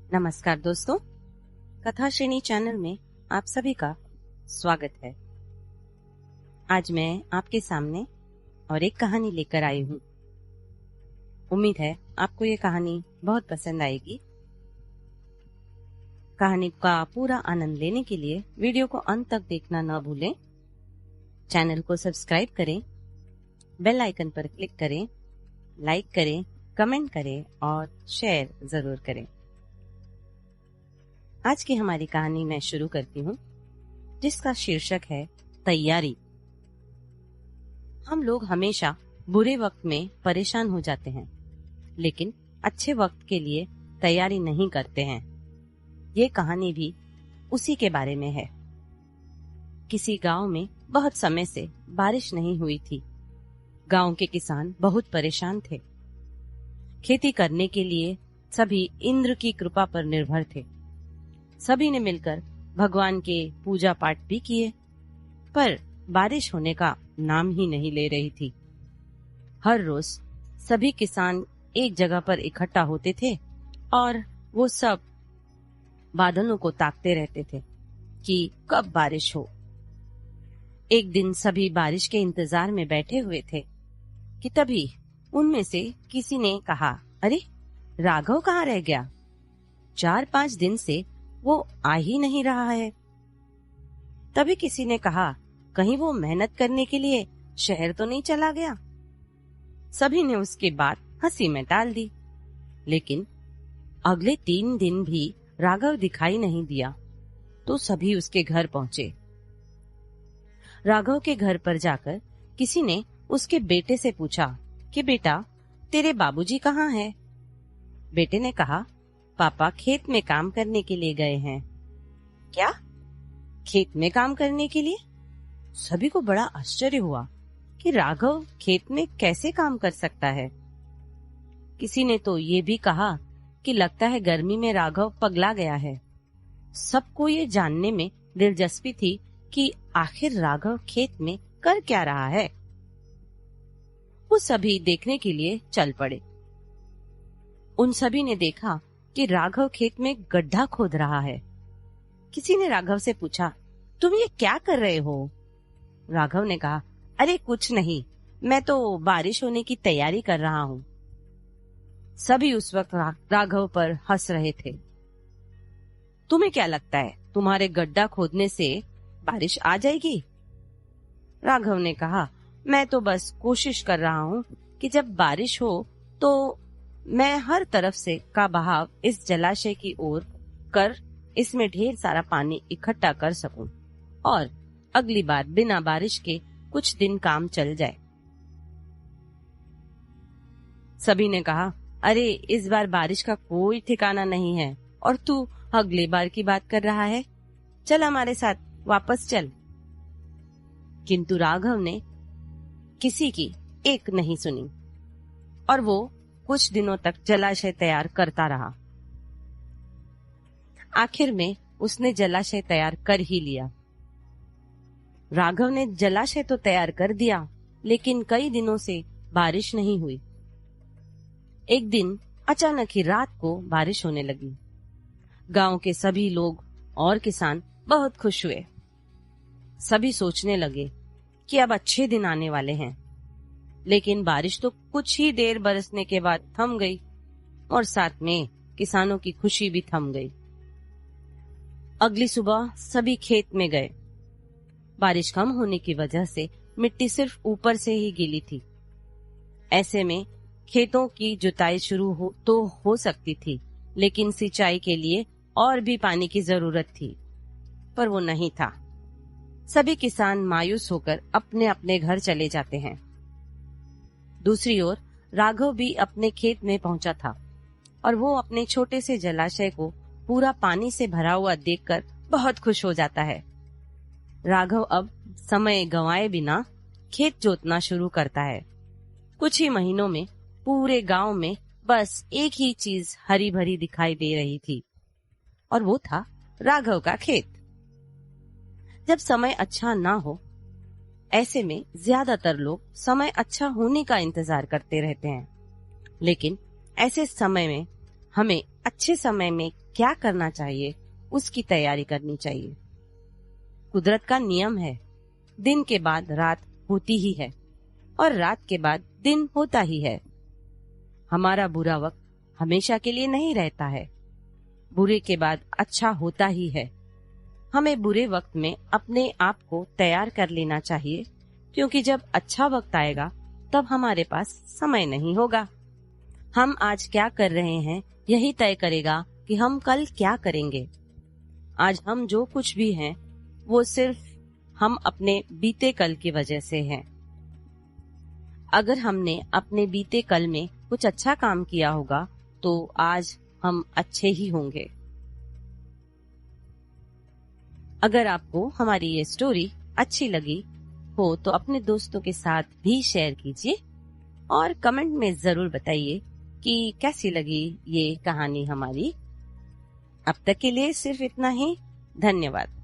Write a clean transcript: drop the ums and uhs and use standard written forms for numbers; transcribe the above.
नमस्कार दोस्तों, कथा श्रेणी चैनल में आप सभी का स्वागत है। आज मैं आपके सामने और एक कहानी लेकर आई हूँ। उम्मीद है आपको ये कहानी बहुत पसंद आएगी। कहानी का पूरा आनंद लेने के लिए वीडियो को अंत तक देखना न भूलें। चैनल को सब्सक्राइब करें, बेल आइकन पर क्लिक करें, लाइक करें, कमेंट करें और शेयर जरूर करें। आज की हमारी कहानी मैं शुरू करती हूँ, जिसका शीर्षक है तैयारी। हम लोग हमेशा बुरे वक्त में परेशान हो जाते हैं, लेकिन अच्छे वक्त के लिए तैयारी नहीं करते हैं। ये कहानी भी उसी के बारे में है। किसी गांव में बहुत समय से बारिश नहीं हुई थी। गांव के किसान बहुत परेशान थे। खेती करने के लिए सभी इंद्र की कृपा पर निर्भर थे। सभी ने मिलकर भगवान के पूजा पाठ भी किए, पर बारिश होने का नाम ही नहीं ले रही थी। हर रोज सभी किसान एक जगह पर इकट्ठा होते थे और वो सब बादलों को ताकते रहते थे कि कब बारिश हो। एक दिन सभी बारिश के इंतजार में बैठे हुए थे कि तभी उनमें से किसी ने कहा, अरे राघव कहाँ रह गया? 4-5 दिन से वो आ ही नहीं रहा है। तभी किसी ने कहा, कहीं वो मेहनत करने के लिए शहर तो नहीं चला गया? सभी ने उसकी बात हंसी में टाल दी। लेकिन अगले 3 दिन भी राघव दिखाई नहीं दिया, तो सभी उसके घर पहुंचे। राघव के घर पर जाकर किसी ने उसके बेटे से पूछा कि बेटा, तेरे बाबूजी कहाँ हैं? बेटे ने कहा, पापा खेत में काम करने के लिए गए हैं। क्या? खेत में काम करने के लिए? सभी को बड़ा आश्चर्य हुआ कि राघव खेत में कैसे काम कर सकता है। किसी ने तो ये भी कहा कि लगता है गर्मी में राघव पगला गया है। सबको ये जानने में दिलचस्पी थी कि आखिर राघव खेत में कर क्या रहा है। वो सभी देखने के लिए चल पड़े। उन सभी ने देखा कि राघव खेत में गड्ढा खोद रहा है। किसी ने राघव से पूछा, तुम ये क्या कर रहे हो? राघव ने कहा, अरे कुछ नहीं, मैं तो बारिश होने की तैयारी कर रहा हूँ। सभी उस वक्त राघव पर हंस रहे थे। तुम्हें क्या लगता है, तुम्हारे गड्ढा खोदने से बारिश आ जाएगी? राघव ने कहा, मैं तो बस कोशिश कर रहा हूँ कि जब बारिश हो तो मैं हर तरफ से का बहाव इस जलाशय की ओर कर इसमें ढेर सारा पानी इकट्ठा कर सकूं और अगली बार बिना बारिश के कुछ दिन काम चल जाए। सभी ने कहा, अरे इस बार बारिश का कोई ठिकाना नहीं है और तू अगली बार की बात कर रहा है। चल हमारे साथ वापस चल। किंतु राघव ने किसी की एक नहीं सुनी और वो कुछ दिनों तक जलाशय तैयार करता रहा। आखिर में उसने जलाशय तैयार कर ही लिया। राघव ने जलाशय तो तैयार कर दिया, लेकिन कई दिनों से बारिश नहीं हुई। एक दिन अचानक ही रात को बारिश होने लगी। गांव के सभी लोग और किसान बहुत खुश हुए। सभी सोचने लगे कि अब अच्छे दिन आने वाले हैं। लेकिन बारिश तो कुछ ही देर बरसने के बाद थम गई और साथ में किसानों की खुशी भी थम गई। अगली सुबह सभी खेत में गए। बारिश कम होने की वजह से मिट्टी सिर्फ ऊपर से ही गीली थी। ऐसे में खेतों की जुताई शुरू हो सकती थी, लेकिन सिंचाई के लिए और भी पानी की जरूरत थी, पर वो नहीं था। सभी किसान मायूस होकर अपने अपने घर चले जाते हैं। दूसरी ओर राघव भी अपने खेत में पहुंचा था और वो अपने छोटे से जलाशय को पूरा पानी से भरा हुआ देखकर बहुत खुश हो जाता है। राघव अब समय गंवाए बिना खेत जोतना शुरू करता है। कुछ ही महीनों में पूरे गांव में बस एक ही चीज हरी भरी दिखाई दे रही थी और वो था राघव का खेत। जब समय अच्छा ना हो, ऐसे में ज्यादातर लोग समय अच्छा होने का इंतजार करते रहते हैं। लेकिन ऐसे समय में हमें अच्छे समय में क्या करना चाहिए उसकी तैयारी करनी चाहिए। कुदरत का नियम है, दिन के बाद रात होती ही है और रात के बाद दिन होता ही है। हमारा बुरा वक्त हमेशा के लिए नहीं रहता है, बुरे के बाद अच्छा होता ही है। हमें बुरे वक्त में अपने आप को तैयार कर लेना चाहिए, क्योंकि जब अच्छा वक्त आएगा तब हमारे पास समय नहीं होगा। हम आज क्या कर रहे हैं यही तय करेगा कि हम कल क्या करेंगे। आज हम जो कुछ भी हैं वो सिर्फ हम अपने बीते कल की वजह से हैं। अगर हमने अपने बीते कल में कुछ अच्छा काम किया होगा तो आज हम अच्छे ही होंगे। अगर आपको हमारी ये स्टोरी अच्छी लगी हो तो अपने दोस्तों के साथ भी शेयर कीजिए और कमेंट में जरूर बताइए कि कैसी लगी ये कहानी हमारी। अब तक के लिए सिर्फ इतना ही। धन्यवाद।